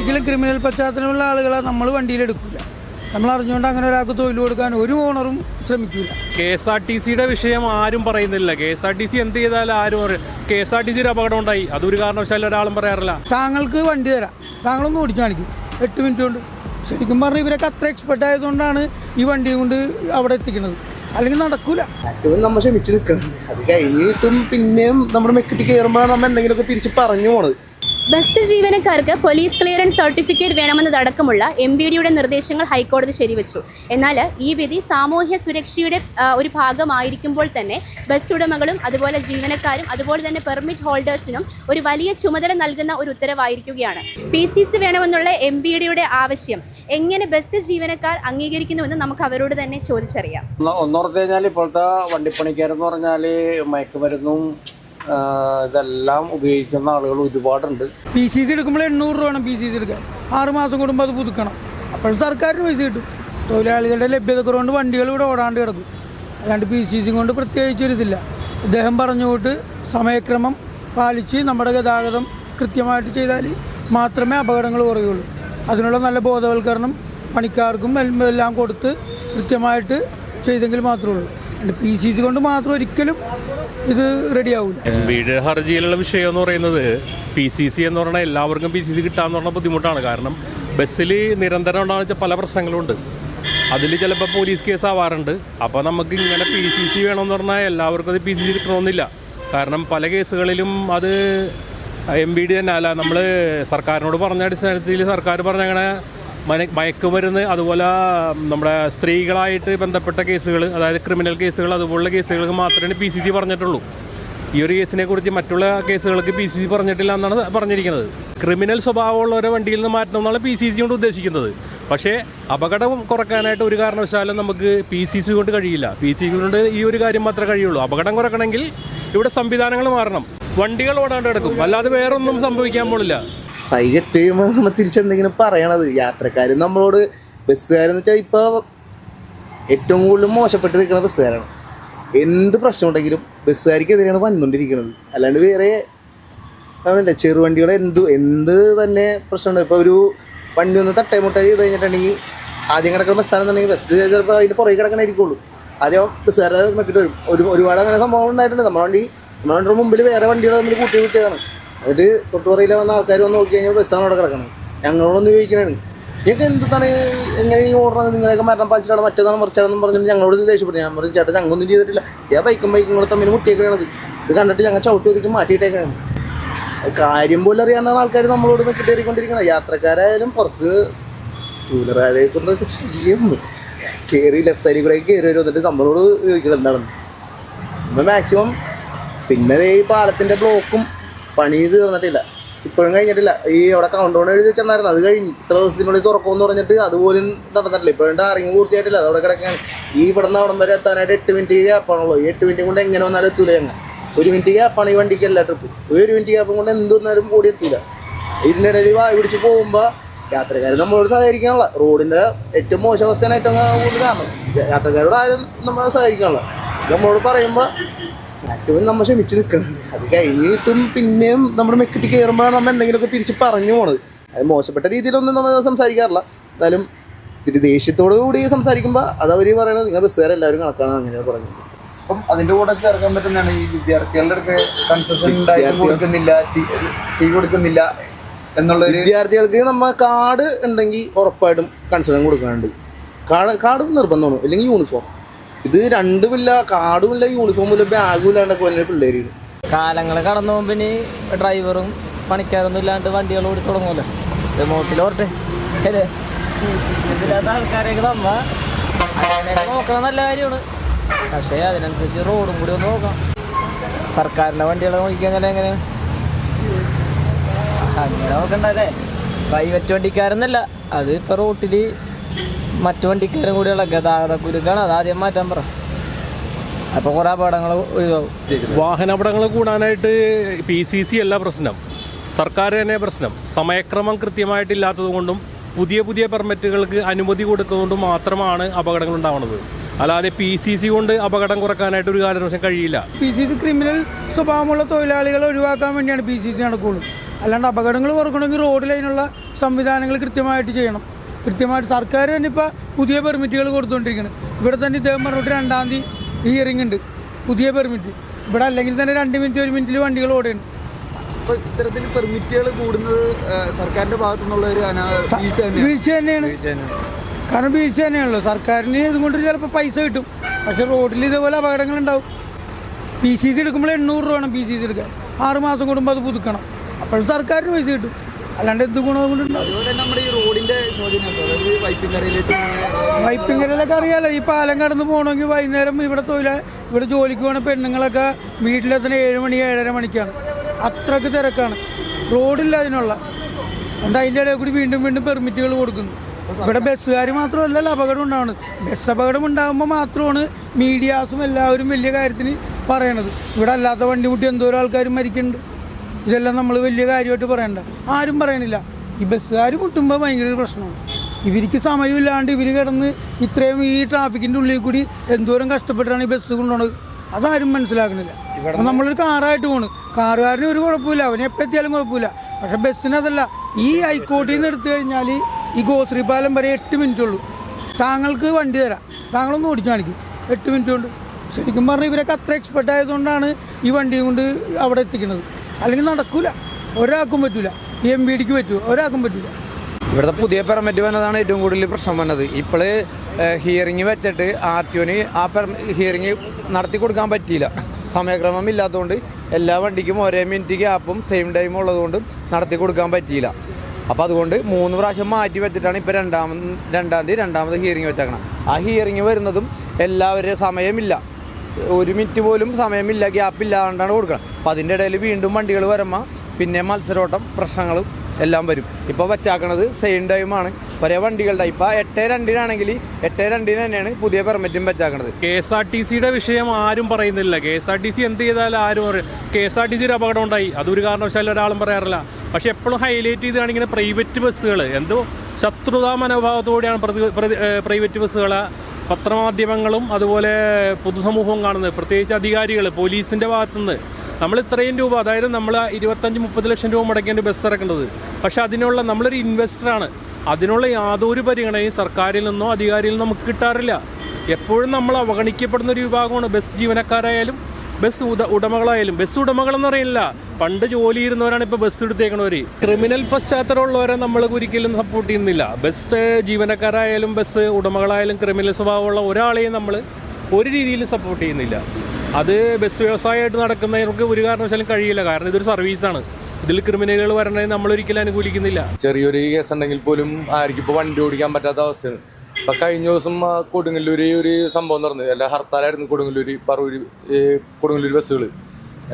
ഒരിക്കലും ക്രിമിനൽ പശ്ചാത്തലമുള്ള ആളുകളെ നമ്മൾ വണ്ടിയിലെടുക്കില്ല. നമ്മൾ അറിഞ്ഞുകൊണ്ട് അങ്ങനെ ഒരാൾക്ക് തൊഴിൽ കൊടുക്കാൻ ഒരു ഓണറും ശ്രമിക്കില്ല. KSRTCയുടെ വിഷയം ആരും പറയുന്നില്ല. KSRTC എന്ത് ചെയ്താലും ആരും KSRTC ഒരു അപകടം ഉണ്ടായി, അതൊരു കാരണവശാലും ഒരാളും പറയാറില്ല. താങ്കൾക്ക് വണ്ടി തരാം, താങ്കളൊന്ന് ഓടിച്ചു കാണിക്കും 8 മിനിറ്റ് കൊണ്ട്. ശരിക്കും പറഞ്ഞാൽ ഇവരൊക്കെ അത്ര എക്സ്പെർട്ട് ആയതുകൊണ്ടാണ് ഈ വണ്ടി കൊണ്ട് അവിടെ എത്തിക്കുന്നത്, അല്ലെങ്കിൽ നടക്കൂല. മാക്സിമം നമ്മൾ ക്ഷമിച്ച് നിൽക്കണം. അത് കഴിഞ്ഞിട്ടും പിന്നെയും നമ്മുടെ മെക്കിട്ട് കയറുമ്പോഴാണ് നമ്മൾ എന്തെങ്കിലുമൊക്കെ തിരിച്ച് പറഞ്ഞു പോണത്. ബസ് ജീവനക്കാർക്ക് പോലീസ് ക്ലിയറൻസ് സർട്ടിഫിക്കറ്റ് വേണമെന്നതടക്കമുള്ള MBDയുടെ നിർദ്ദേശങ്ങൾ ഹൈക്കോടതി ശരിവച്ചു. എന്നാൽ ഈ വിധി സാമൂഹ്യ സുരക്ഷയുടെ ഒരു ഭാഗമായിരിക്കുമ്പോൾ തന്നെ ബസ് ഉടമകളും അതുപോലെ ജീവനക്കാരും അതുപോലെ തന്നെ പെർമിറ്റ് ഹോൾഡേഴ്സിനും ഒരു വലിയ ചുമതല നൽകുന്ന ഒരു ഉത്തരവായിരിക്കുകയാണ്. PCC വേണമെന്നുള്ള MBDയുടെ ആവശ്യം എങ്ങനെ ബസ് ജീവനക്കാർ അംഗീകരിക്കുന്നുവെന്ന് നമുക്ക് അവരോട് തന്നെ ചോദിച്ചറിയാം. ഒന്നോർത്ത് കഴിഞ്ഞാൽ ഇപ്പോഴത്തെ വണ്ടിപ്പണിക്കാരെന്ന് പറഞ്ഞാൽ മയക്കുമരുന്നും ഇതെല്ലാം ഉപയോഗിക്കുന്ന ആളുകൾ ഒരുപാടുണ്ട്. PCC എടുക്കുമ്പോൾ 800 രൂപ വേണം PCC എടുക്കാൻ. 6 മാസം കൂടുമ്പോൾ അത് പുതുക്കണം. അപ്പോൾ സർക്കാരിന് പൈസ കിട്ടും. തൊഴിലാളികളുടെ ലഭ്യതക്കുറവുകൊണ്ട് വണ്ടികൾ ഇവിടെ ഓടാണ്ട് കിടക്കും. അല്ലാണ്ട് PCC കൊണ്ട് പ്രത്യേകിച്ചൊരിതില്ല. ഇദ്ദേഹം പറഞ്ഞുകൊണ്ട് സമയക്രമം പാലിച്ച് നമ്മുടെ ഗതാഗതം കൃത്യമായിട്ട് ചെയ്താൽ മാത്രമേ അപകടങ്ങൾ കുറയുള്ളൂ. അതിനുള്ള നല്ല ബോധവൽക്കരണം പണിക്കാർക്കും എല്ലാം കൊടുത്ത് കൃത്യമായിട്ട് ചെയ്തെങ്കിൽ മാത്രമേ ഉള്ളൂ. PCC കൊണ്ട് മാത്രം ഒരിക്കലും ഇത് റെഡിയാവില്ല. MBD ഹർജിയിലുള്ള വിഷയം എന്ന് പറയുന്നത് PCC എന്ന് പറഞ്ഞാൽ എല്ലാവർക്കും PCC കിട്ടാന്ന് പറഞ്ഞാൽ ബുദ്ധിമുട്ടാണ്. കാരണം ബസ്സിൽ നിരന്തരം ഉണ്ടാകുന്ന പല പ്രശ്നങ്ങളുണ്ട്. അതിൽ ചിലപ്പോൾ പോലീസ് കേസ് ആവാറുണ്ട്. അപ്പോൾ നമുക്ക് ഇങ്ങനെ PCC വേണമെന്ന് പറഞ്ഞാൽ എല്ലാവർക്കും അത് PCC കിട്ടണമെന്നില്ല. കാരണം പല കേസുകളിലും അത് MBD തന്നെ അല്ല, നമ്മൾ സർക്കാരിനോട് പറഞ്ഞ അടിസ്ഥാനത്തിൽ സർക്കാർ പറഞ്ഞങ്ങനെ മയക്കുമരുന്ന് അതുപോലെ നമ്മുടെ സ്ത്രീകളായിട്ട് ബന്ധപ്പെട്ട കേസുകൾ, അതായത് ക്രിമിനൽ കേസുകൾ അതുപോലുള്ള കേസുകൾക്ക് മാത്രമേ PCC പറഞ്ഞിട്ടുള്ളൂ. ഈ ഒരു കേസിനെ കുറിച്ച് മറ്റുള്ള കേസുകൾക്ക് PCC പറഞ്ഞിട്ടില്ല എന്നാണ് പറഞ്ഞിരിക്കുന്നത്. ക്രിമിനൽ സ്വഭാവമുള്ളവരെ വണ്ടിയിൽ നിന്ന് മാറ്റണം എന്നാണ് PCC കൊണ്ട് ഉദ്ദേശിക്കുന്നത്. പക്ഷേ അപകടം കുറക്കാനായിട്ട് ഒരു കാരണവശാലും നമുക്ക് PCC കൊണ്ട് കഴിയില്ല. PCC കൊണ്ട് ഈ ഒരു കാര്യം മാത്രമേ കഴിയുള്ളൂ. അപകടം കുറക്കണമെങ്കിൽ ഇവിടെ സംവിധാനങ്ങൾ മാറണം. വണ്ടികൾ ഓടാണ്ട് കിടക്കും, അല്ലാതെ വേറൊന്നും സംഭവിക്കാൻ പോണില്ല. സൈറ്റ് കഴിയുമ്പോൾ നമ്മൾ തിരിച്ചെന്തെങ്കിലും പറയണത് യാത്രക്കാരും നമ്മളോട്. ബസ്സുകാരെന്ന് വെച്ചാൽ ഇപ്പോൾ ഏറ്റവും കൂടുതൽ മോശപ്പെട്ട് നിൽക്കുന്ന ബസ്സുകാരാണ്. എന്ത് പ്രശ്നമുണ്ടെങ്കിലും ബസ്സുകാർക്കെതിരെയാണ് വന്നുകൊണ്ടിരിക്കുന്നത്. അല്ലാണ്ട് വേറെ ചെറുവണ്ടികളെ എന്ത് തന്നെ പ്രശ്നമുണ്ട്. ഇപ്പോൾ ഒരു വണ്ടി ഒന്ന് തട്ടേ മുട്ട ചെയ്ത് കഴിഞ്ഞിട്ടുണ്ടെങ്കിൽ ആദ്യം കിടക്കുന്ന ബസ്സാണെന്നുണ്ടെങ്കിൽ ബസ് ചിലപ്പോൾ അതിൻ്റെ പുറകെ കിടക്കണായിരിക്കുള്ളൂ. ആദ്യം ബസ്സുകാരെ മെക്കിട്ട് വരും. ഒരുപാട് അങ്ങനെ സംഭവം ഉണ്ടായിട്ടുണ്ട്. നമ്മുടെ വണ്ടിയുടെ മുമ്പിൽ വേറെ വണ്ടികൾ തമ്മിൽ കൂട്ടിയതാണ്. എന്നിട്ട് തൊട്ടുപുറയിൽ വന്ന ആൾക്കാർ വന്ന് നോക്കി കഴിഞ്ഞാൽ ബസ്സാണ് അവിടെ കിടക്കണം. ഞങ്ങളോടൊന്ന് ചോദിക്കണേ, ഞങ്ങൾക്ക് എന്താണ് എങ്ങനെ ഈ ഓർഡർ നിങ്ങളൊക്കെ മരണം പാലിച്ചിട്ടാണ് മറ്റേതാണ് മറിച്ചാണെന്ന് പറഞ്ഞിട്ട് ഞങ്ങളോട് ദേഷ്യപ്പെട്ടു. ഞാൻ പറഞ്ഞു, ചേട്ടാ ഞങ്ങളൊന്നും ചെയ്തിട്ടില്ല, ബൈക്കും കൂടെ തമ്മിൽ മുട്ടിയേക്കണത്. ഇത് കണ്ടിട്ട് ഞങ്ങൾ ചവിട്ടി ഒതുക്കി മാറ്റിയിട്ടേക്കാണ്. കാര്യം പോലും അറിയാവുന്ന ആൾക്കാർ നമ്മളോട് കയറിക്കൊണ്ടിരിക്കണം. യാത്രക്കാരായാലും പുറത്ത് ടൂ വീലറാരെ കൊണ്ടൊക്കെ ചെയ്യുന്നു. കയറി ലെഫ്റ്റ് സൈഡിൽ കൂടെ കയറി വരും. എന്നിട്ട് നമ്മളോട് ചോദിക്കണം എന്താണെന്ന്. നമ്മൾ മാക്സിമം പിന്നെ ഈ പാലത്തിൻ്റെ ബ്ലോക്കും പണി തീർന്നിട്ടില്ല, ഇപ്പോഴും കഴിഞ്ഞിട്ടില്ല. ഈ അവിടെ കൗണ്ട് ഡൗൺ എഴുതി വെച്ചിട്ടുണ്ടായിരുന്നു, അത് കഴിഞ്ഞ് ഇത്ര ദിവസത്തിനുള്ളിൽ തുറക്കുമെന്ന് പറഞ്ഞിട്ട് അതുപോലും നടന്നിട്ടില്ല. ഇപ്പോഴും ടാറിങ് പൂർത്തിയായിട്ടില്ല, അതവിടെ കിടക്കുകയാണ്. ഈ ഇവിടെ നിന്ന് അവിടം വരെ എത്താനായിട്ട് 8 മിനിറ്റ് ഗ്യാപ്പാണുള്ളൂ. 8 മിനിറ്റ് കൊണ്ട് എങ്ങനെ വന്നാലും എത്തൂല. ഞങ്ങൾ 1 മിനിറ്റ് ഗ്യാപ്പാണ് ഈ വണ്ടിക്ക് എല്ലാ ട്രിപ്പ്. 1 മിനിറ്റ് ഗ്യാപ്പും കൊണ്ട് എന്ത് വന്നാലും കൂടി എത്തൂല. ഇതിൻ്റെ ഇടയിൽ വായി പിടിച്ച് പോകുമ്പോൾ യാത്രക്കാർ നമ്മളോട് സഹകരിക്കാനുള്ള റോഡിൻ്റെ ഏറ്റവും മോശം അവസ്ഥയാണ് ഏറ്റവും കൂടുതൽ കാരണം. യാത്രക്കാരോട് ആരും നമ്മൾ സഹകരിക്കാനുള്ള. നമ്മളോട് പറയുമ്പോൾ മാക്സിമം നമ്മൾ ക്ഷമിച്ച് നിൽക്കണം. അത് കഴിഞ്ഞിട്ടും പിന്നെയും നമ്മുടെ മെക്കിട്ട് കയറുമ്പോഴാണ് നമ്മൾ എന്തെങ്കിലുമൊക്കെ തിരിച്ച് പറഞ്ഞു പോണത്. അത് മോശപ്പെട്ട രീതിയിലൊന്നും നമ്മൾ സംസാരിക്കാറില്ല. എന്നാലും ഇത്തിരി ദേഷ്യത്തോടു കൂടി സംസാരിക്കുമ്പോൾ അതവർ പറയണത് നിങ്ങൾ ബസ്സുകാരെല്ലാവരും കണക്കാണ് അങ്ങനെയാണ് പറഞ്ഞത്. അപ്പം അതിൻ്റെ കൂടെ ചേർക്കാൻ പറ്റുന്നതാണ് ഈ വിദ്യാർത്ഥികളുടെ അടുത്ത് കൺസെഷൻ കൊടുക്കുന്നില്ല, സീ കൊടുക്കുന്നില്ല എന്നുള്ള. വിദ്യാർത്ഥികൾക്ക് നമ്മൾ കാർഡ് ഉണ്ടെങ്കിൽ ഉറപ്പായിട്ടും കൺസെഷൻ കൊടുക്കാനുണ്ട്. കാർഡ് നിർബന്ധമാണ്, അല്ലെങ്കിൽ യൂണിഫോം. ഇത് രണ്ടുമില്ല, കാർഡുമില്ല യൂണിഫോമില്ല ബാഗും ഇല്ലാണ്ടൊക്കെ വലിയ പിള്ളേർ. കാലങ്ങൾ കടന്നു പോകുമ്പോൾ ഡ്രൈവറും പണിക്കാരൊന്നും ഇല്ലാണ്ട് വണ്ടികൾ ഓടി തുടങ്ങുമല്ലോ. റിമോട്ടിലോട്ടെ ഇതില്ലാത്ത ആൾക്കാരെയൊക്കെ നമ്മ അങ്ങനെ നോക്കണം, നല്ല കാര്യമാണ്. പക്ഷേ അതിനനുസരിച്ച് റോഡും കൂടി ഒന്ന് നോക്കണം. സർക്കാരിൻ്റെ വണ്ടികളെ നോക്കിക്കഴിഞ്ഞാൽ എങ്ങനെ അങ്ങനെ നോക്കണ്ടല്ലേ. പ്രൈവറ്റ് വണ്ടിക്കാരെന്നല്ല, അത് ഇപ്പോൾ റോട്ടിൽ മറ്റു വണ്ടിക്കാരും കൂടിയുള്ള ഗതാഗത കുരുക്കാണ്. അത് ആദ്യം മാറ്റാൻ പറ. അപ്പോൾ കുറേ അപകടങ്ങൾ ഒഴിവാകും. വാഹനാപകടങ്ങൾ കൂടാനായിട്ട് PCC അല്ല പ്രശ്നം, സർക്കാർ തന്നെ പ്രശ്നം. സമയക്രമം കൃത്യമായിട്ടില്ലാത്തത് കൊണ്ടും പുതിയ പെർമിറ്റുകൾക്ക് അനുമതി കൊടുക്കുന്നതുകൊണ്ടും മാത്രമാണ് അപകടങ്ങൾ ഉണ്ടാവുന്നത്. അല്ലാതെ PCC കൊണ്ട് അപകടം കുറക്കാനായിട്ട് ഒരു കാരണവശാലും കഴിയില്ല. PCC ക്രിമിനൽ സ്വഭാവമുള്ള തൊഴിലാളികളെ ഒഴിവാക്കാൻ വേണ്ടിയാണ് PCC നടക്കുകയുള്ളൂ. അല്ലാണ്ട് അപകടങ്ങൾ കുറക്കണമെങ്കിൽ റോഡിൽ അതിനുള്ള സംവിധാനങ്ങൾ കൃത്യമായിട്ട് ചെയ്യണം. കൃത്യമായിട്ട് സർക്കാർ തന്നെ ഇപ്പോൾ പുതിയ പെർമിറ്റുകൾ കൊടുത്തുകൊണ്ടിരിക്കുന്നത്. ഇവിടെ തന്നെ ഇദ്ദേഹം പറഞ്ഞിട്ട് 2-ാം തീയതി ഹിയറിംഗ് ഉണ്ട് പുതിയ പെർമിറ്റ്. ഇവിടെ അല്ലെങ്കിൽ തന്നെ 2 മിനിറ്റ് 1 മിനിറ്റിൽ വണ്ടികൾ ഓടുകയാണ്. അപ്പോൾ ഇത്തരത്തിൽ പെർമിറ്റുകൾ കൂടുന്നത് സർക്കാരിൻ്റെ ഭാഗത്തുനിന്നുള്ള ഒരു വീഴ്ച തന്നെയാണ്. കാരണം വീഴ്ച തന്നെയാണല്ലോ. സർക്കാരിന് ഇതുകൊണ്ട് ചിലപ്പോൾ പൈസ കിട്ടും, പക്ഷേ റോഡിൽ ഇതേപോലെ അപകടങ്ങളുണ്ടാവും. PCC എടുക്കുമ്പോൾ 800 രൂപ വേണം PCC എടുക്കാൻ. 6 മാസം കൂടുമ്പോൾ അത് പുതുക്കണം. അപ്പോഴും സർക്കാരിന് പൈസ കിട്ടും, അല്ലാണ്ട് എന്ത് ഗുണം കൊണ്ടുണ്ടാവും. അതുപോലെ നമ്മുടെ ഈ റോഡിൻ്റെ ശോചന, അതായത് വൈപ്പിങ്കരയിലൊക്കെ അറിയാമല്ലോ. ഈ പാലം കടന്ന് പോകണമെങ്കിൽ വൈകുന്നേരം ഇവിടെ ജോലിക്ക് പോകുന്ന പെണ്ണുങ്ങളൊക്കെ വീട്ടിലെത്തുന്ന 7 മണി 7:30 മണിക്കാണ്. അത്രയ്ക്ക് തിരക്കാണ്. റോഡില്ല അതിനുള്ള. എന്താ അതിൻ്റെ ഇടയിൽ കൂടി വീണ്ടും വീണ്ടും പെർമിറ്റുകൾ കൊടുക്കുന്നു. ഇവിടെ ബസ്സുകാർ മാത്രമല്ലല്ലോ അപകടം ഉണ്ടാവുന്നത്. ബസ് അപകടം ഉണ്ടാകുമ്പോൾ മാത്രമാണ് മീഡിയാസും എല്ലാവരും വലിയ കാര്യത്തിന് പറയണത്. ഇവിടെ അല്ലാത്ത വണ്ടി മുട്ടി എന്തോരം ആൾക്കാരും മരിക്കുന്നുണ്ട്. ഇതെല്ലാം നമ്മൾ വലിയ കാര്യമായിട്ട് പറയണ്ട, ആരും പറയണില്ല. ഈ ബസ്സുകാർ മുട്ടുമ്പോൾ ഭയങ്കര ഒരു പ്രശ്നമാണ്. ഇവർക്ക് സമയമില്ലാണ്ട് ഇവർ കിടന്ന് ഇത്രയും ഈ ട്രാഫിക്കിൻ്റെ ഉള്ളിൽ കൂടി എന്തോരം കഷ്ടപ്പെട്ടാണ് ഈ ബസ് കൊണ്ടുപോകുന്നത്. അതാരും മനസ്സിലാക്കണില്ല. അപ്പം നമ്മളൊരു കാറായിട്ട് പോണ്, കാറുകാരന് ഒരു കുഴപ്പമില്ല, അവനെ എപ്പോൾ എത്തിയാലും കുഴപ്പമില്ല. പക്ഷെ ബസ്സിനതല്ല. ഈ ഹൈക്കോടതിയിൽ നിന്ന് എടുത്തു കഴിഞ്ഞാൽ ഈ ഗോശ്രീ പാലം വരെ 8 മിനിറ്റ് ഉള്ളൂ. താങ്കൾക്ക് വണ്ടി തരാം, താങ്കളൊന്ന് ഓടിച്ചു കാണിക്കും 8 മിനിറ്റ് കൊണ്ട്. ശരിക്കും പറഞ്ഞാൽ ഇവരൊക്കെ അത്ര എക്സ്പെർട്ട് ആയതുകൊണ്ടാണ് ഈ വണ്ടിയും കൊണ്ട് അവിടെ എത്തിക്കുന്നത്. അല്ലെങ്കിൽ നടക്കൂല, ഒരാൾക്കും പറ്റൂല. ഈ MVDക്ക് പറ്റുമോ? ഒരാൾക്കും പറ്റൂല. ഇവിടുത്തെ പുതിയ പെർമിറ്റ് വന്നതാണ് ഏറ്റവും കൂടുതൽ പ്രശ്നം വന്നത്. ഇപ്പോൾ ഹിയറിംഗ് വെച്ചിട്ട് RTOന് ആ ഹിയറിംഗ് നടത്തി കൊടുക്കാൻ പറ്റിയില്ല. സമയക്രമം ഇല്ലാത്തതുകൊണ്ട് എല്ലാ വണ്ടിക്കും ഒരേ മിനിറ്റ് ഗ്യാപ്പും സെയിം ടൈം ഉള്ളതുകൊണ്ട് നടത്തി കൊടുക്കാൻ പറ്റിയില്ല. അപ്പോൾ അതുകൊണ്ട് 3 പ്രാവശ്യം മാറ്റി വെച്ചിട്ടാണ് ഇപ്പോൾ രണ്ടാം തീയതി രണ്ടാമത് ഹിയറിംഗ് വെച്ചേക്കണം. ആ ഹിയറിംഗ് വരുന്നതും എല്ലാവരും സമയമില്ല, 1 മിനിറ്റ് പോലും സമയമില്ല, ഗ്യാപ്പില്ലാണ്ടാണ് കൊടുക്കണം. അപ്പോൾ അതിൻ്റെ ഇടയിൽ വീണ്ടും വണ്ടികൾ വരുമ്പോൾ പിന്നെ മത്സരോട്ടം പ്രശ്നങ്ങളും എല്ലാം വരും. ഇപ്പോൾ വെച്ചാക്കണത് സെയിം ടൈമാണ് ഒരേ വണ്ടികളുടെ. ഇപ്പോൾ 8:02-നാണെങ്കിൽ 8:02 തന്നെയാണ് പുതിയ പെർമിറ്റും വെച്ചാക്കണത്. KSRTCയുടെ വിഷയം ആരും പറയുന്നില്ല. KSRTC എന്ത് ചെയ്താലും ആരും പറയും. KSRTC ഒരു അപകടം ഉണ്ടായി, അതൊരു കാരണവശാലും ഒരാളും പറയാറില്ല. പക്ഷെ എപ്പോഴും ഹൈലൈറ്റ് ചെയ്താണ് ഇങ്ങനെ പ്രൈവറ്റ് ബസ്സുകൾ എന്തോ ശത്രുതാ മനോഭാവത്തോടെയാണ് പ്രൈവറ്റ് ബസ്സുകളെ പത്രമാധ്യമങ്ങളും അതുപോലെ പൊതുസമൂഹവും കാണുന്നത്. പ്രത്യേകിച്ച് അധികാരികൾ, പോലീസിൻ്റെ ഭാഗത്തുനിന്ന് നമ്മൾ ഇത്രയും രൂപ, അതായത് നമ്മൾ 25-30 ലക്ഷം രൂപ മുടക്കേണ്ട ബസ് ഇറക്കേണ്ടത്. പക്ഷെ അതിനുള്ള നമ്മളൊരു ഇൻവെസ്റ്ററാണ്. അതിനുള്ള യാതൊരു പരിഗണനയും സർക്കാരിൽ നിന്നോ അധികാരിയിൽ നിന്നോ നമുക്ക് കിട്ടാറില്ല. എപ്പോഴും നമ്മൾ അവഗണിക്കപ്പെടുന്ന ഒരു വിഭാഗമാണ് ബസ് ജീവനക്കാരായാലും ബസ് ഉടമകളായാലും. ബസ് ഉടമകളെന്ന് പറയില്ല, പണ്ട് ജോലി ചെയ്യുന്നവരാണ് ഇപ്പോൾ ബസ് എടുത്തേക്കണവർ. ക്രിമിനൽ പശ്ചാത്തലമുള്ളവരെ നമ്മൾ ഒരിക്കലും സപ്പോർട്ട് ചെയ്യുന്നില്ല. ബസ് ജീവനക്കാരായാലും ബസ് ഉടമകളായാലും ക്രിമിനൽ സ്വഭാവമുള്ള ഒരാളെയും നമ്മൾ ഒരു രീതിയിലും സപ്പോർട്ട് ചെയ്യുന്നില്ല. അത് ബസ് വ്യവസായമായിട്ട് നടക്കുന്നവർക്ക് ഒരു കാരണവശാലും കഴിയില്ല. കാരണം ഇതൊരു സർവീസാണ്. ഇതിൽ ക്രിമിനലുകൾ വരണത് നമ്മളൊരിക്കലും അനുകൂലിക്കുന്നില്ല. ചെറിയൊരു കേസ് ഉണ്ടെങ്കിൽ പോലും ആർക്കും ഇപ്പോൾ വണ്ടി ഓടിക്കാൻ പറ്റാത്ത അവസ്ഥയാണ്. ഇപ്പം കഴിഞ്ഞ ദിവസം കൊടുങ്ങല്ലൂര് ഒരു സംഭവം നടന്നു. എല്ലാ ഹർത്താലായിരുന്നു കൊടുങ്ങല്ലൂർ ബസ്സുകൾ.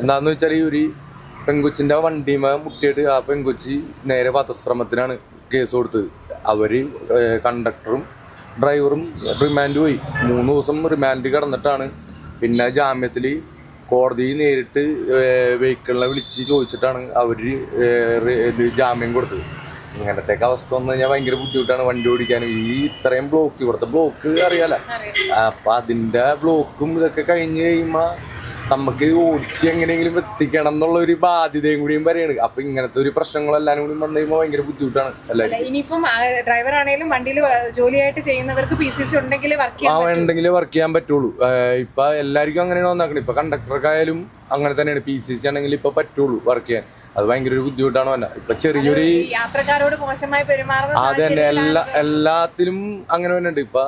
എന്താണെന്ന് വെച്ചാൽ ഈ ഒരു പെങ്കൊച്ചിൻ്റെ വണ്ടിമ മുട്ടിയിട്ട് ആ പെങ്കൊച്ചി നേരെ വധശ്രമത്തിനാണ് കേസ് കൊടുത്തത്. അവർ കണ്ടക്ടറും ഡ്രൈവറും റിമാൻഡ് പോയി. 3 ദിവസം റിമാൻഡ് കിടന്നിട്ടാണ് പിന്നെ ജാമ്യത്തിൽ കോടതി നേരിട്ട് വെഹിക്കിളിനെ വിളിച്ച് ചോദിച്ചിട്ടാണ് അവർ ജാമ്യം കൊടുത്തത്. ഇങ്ങനത്തെയൊക്കെ അവസ്ഥ വന്നു കഴിഞ്ഞാൽ ഭയങ്കര ബുദ്ധിമുട്ടാണ് വണ്ടി ഓടിക്കാനും. ഈ ഇത്രയും ബ്ലോക്ക്, ഇവിടുത്തെ ബ്ലോക്ക് അറിയാലോ. അപ്പം അതിൻ്റെ ബ്ലോക്കും ഇതൊക്കെ കഴിഞ്ഞ് കഴിയുമ്പോൾ നമുക്ക് ഓടിച്ച് എങ്ങനെയെങ്കിലും എത്തിക്കണം എന്നുള്ള ഒരു ബാധ്യതയും കൂടിയും വരെയാണ്. അപ്പൊ ഇങ്ങനത്തെ ഒരു പ്രശ്നങ്ങളെല്ലാം കൂടി വന്നു കഴിയുമ്പോൾ ഭയങ്കര ബുദ്ധിമുട്ടാണ് എല്ലാവരും. ഇനിയിപ്പം ഡ്രൈവർ ആണെങ്കിലും വണ്ടിയിൽ ജോലിയായിട്ട് ചെയ്യുന്നവർക്ക് PCC ഉണ്ടെങ്കിൽ വർക്ക് ചെയ്യാൻ പറ്റുള്ളൂ. ഇപ്പൊ എല്ലാവർക്കും അങ്ങനെയാണ് വന്നേക്കണം. ഇപ്പൊ കണ്ടക്ടർക്കായാലും അങ്ങനെ തന്നെയാണ്. PCC ആണെങ്കിൽ ഇപ്പൊ പറ്റുള്ളൂ വർക്ക് ചെയ്യാൻ. അത് ഭയങ്കര ഒരു ബുദ്ധിമുട്ടാണ് വന്നെ. ഇപ്പൊ ചെറിയൊരു യാത്രക്കാരോട് മോശമായി പെരുമാറുന്ന അത് തന്നെ എല്ലാത്തിലും അങ്ങനെ തന്നെ ഉണ്ട്. ഇപ്പൊ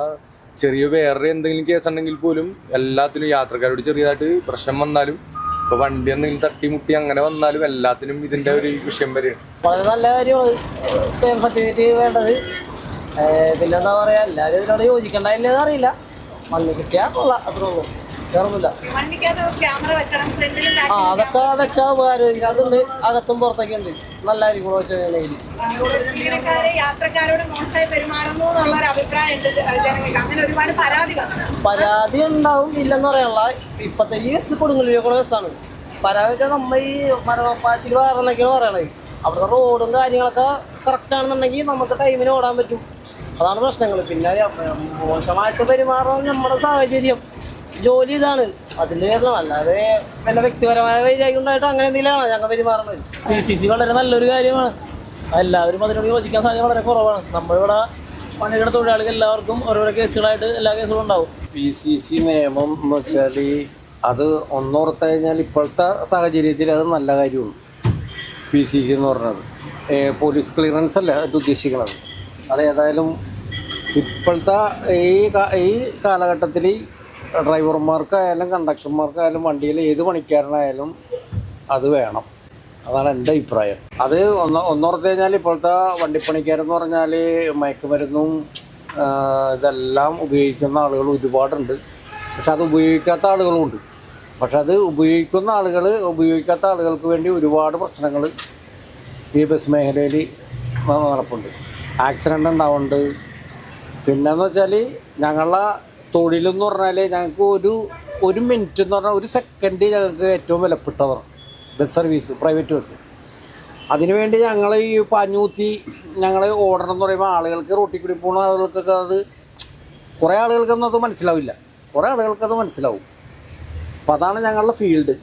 ചെറിയ വേറെ എന്തെങ്കിലും കേസ് ഉണ്ടെങ്കിൽ പോലും എല്ലാത്തിനും യാത്രക്കാരോട് ചെറിയതായിട്ട് പ്രശ്നം വന്നാലും ഇപ്പൊ വണ്ടി എന്തെങ്കിലും തട്ടിമുട്ടി അങ്ങനെ വന്നാലും എല്ലാത്തിനും ഇതിന്റെ ഒരു വിഷയം വരെയാണ്. വളരെ നല്ല കാര്യമാണ് സർട്ടിഫിക്കറ്റ് വേണ്ടത്. പിന്നെന്താ പറയാ, എല്ലാവരും ഇതിനോട് യോജിക്കണ്ടെന്ന് അറിയില്ല. വന്ന് കിട്ടിയാൽ കൊള്ളാം, അത്രേ ഉള്ളൂ, വേറൊന്നുമില്ല. അതൊക്കെ വെച്ചാൽ ഉപകാരം. അതുണ്ട്, അകത്തും പുറത്തൊക്കെ ഉണ്ട്. നല്ല ആയിരിക്കും പരാതി ഉണ്ടാവും, ഇല്ലെന്ന് പറയാനുള്ള. ഇപ്പത്തെ ഈ ബസ് കൊടുങ്ങല്ലൂരിലെ ബസ്സാണ്. പരാതി വെച്ചാൽ നമ്മൾ ഈ മരപ്പാച്ചിൽ വേറെന്നൊക്കെയാണ് പറയണത്. അവിടുത്തെ റോഡും കാര്യങ്ങളൊക്കെ കറക്റ്റ് ആണെന്നുണ്ടെങ്കിൽ നമുക്ക് ടൈമിന് ഓടാൻ പറ്റും. അതാണ് പ്രശ്നങ്ങൾ. പിന്നെ മോശമായിട്ട് പെരുമാറുന്ന നമ്മുടെ സാഹചര്യം ജോലി ഇതാണ് അതിന്റെ പേരിലാണ്, അല്ലാതെ വല്ല വ്യക്തിപരമായ വൈരാഗ്യം ഉണ്ടായിട്ട് അങ്ങനെ എന്തെങ്കിലുമാണ് ഞങ്ങൾ പെരുമാറുന്നത്. PCC വളരെ നല്ലൊരു കാര്യമാണ്. എല്ലാവരും അതിനോട് യോജിക്കാൻ സാധ്യത വളരെ കുറവാണ്. നമ്മളിവിടെ പണിയുടെ തൊഴിലാളികൾ എല്ലാവർക്കും ഓരോരോ കേസുകളായിട്ട് എല്ലാ കേസുകളും ഉണ്ടാവും. PCC നിയമം എന്ന് വെച്ചാൽ അത് ഒന്നോർത്ത് കഴിഞ്ഞാൽ ഇപ്പോഴത്തെ സാഹചര്യത്തിൽ അത് നല്ല കാര്യമാണ്. PCC എന്ന് പറഞ്ഞത് പോലീസ് ക്ലിയറൻസ് അല്ല അത് ഉദ്ദേശിക്കുന്നത്. അതേതായാലും ഇപ്പോഴത്തെ ഈ കാലഘട്ടത്തിൽ ഡ്രൈവർമാർക്കായാലും കണ്ടക്ടർമാർക്കായാലും വണ്ടിയിൽ ഏത് പണിക്കാരനായാലും അത് വേണം. അതാണ് എൻ്റെ അഭിപ്രായം. അത് ഒന്നോർത്ത് കഴിഞ്ഞാൽ ഇപ്പോഴത്തെ വണ്ടിപ്പണിക്കാരെന്ന് പറഞ്ഞാൽ മയക്കുമരുന്നും ഇതെല്ലാം ഉപയോഗിക്കുന്ന ആളുകൾ ഒരുപാടുണ്ട്. പക്ഷെ അത് ഉപയോഗിക്കാത്ത ആളുകളുമുണ്ട്. പക്ഷെ അത് ഉപയോഗിക്കാത്ത ആളുകൾക്ക് വേണ്ടി ഒരുപാട് പ്രശ്നങ്ങൾ ഈ ബസ് മേഖലയിൽ നടപ്പുണ്ട്. ആക്സിഡൻ്റ് ഉണ്ടാവുന്നുണ്ട്. പിന്നെന്ന് വെച്ചാൽ ഞങ്ങളുടെ തൊഴിലെന്ന് പറഞ്ഞാൽ ഞങ്ങൾക്ക് ഒരു മിനിറ്റ് എന്ന് പറഞ്ഞാൽ ഒരു സെക്കൻഡ് ഞങ്ങൾക്ക് ഏറ്റവും വിലപ്പെട്ടതാണ് ബസ് സർവീസ്, പ്രൈവറ്റ് ബസ്. അതിനുവേണ്ടി ഞങ്ങൾ ഈ പാഞ്ഞൂത്തി ഞങ്ങൾ ഓടണം എന്ന് പറയുമ്പോൾ ആളുകൾക്ക് റോട്ടിൽ കൂടി പോകുന്ന ആളുകൾക്കൊക്കെ അത് കുറേ ആളുകൾക്കൊന്നും അത് മനസ്സിലാവില്ല, കുറേ ആളുകൾക്കത് മനസ്സിലാവും. അപ്പോൾ അതാണ് ഞങ്ങളുടെ ഫീൽഡ്.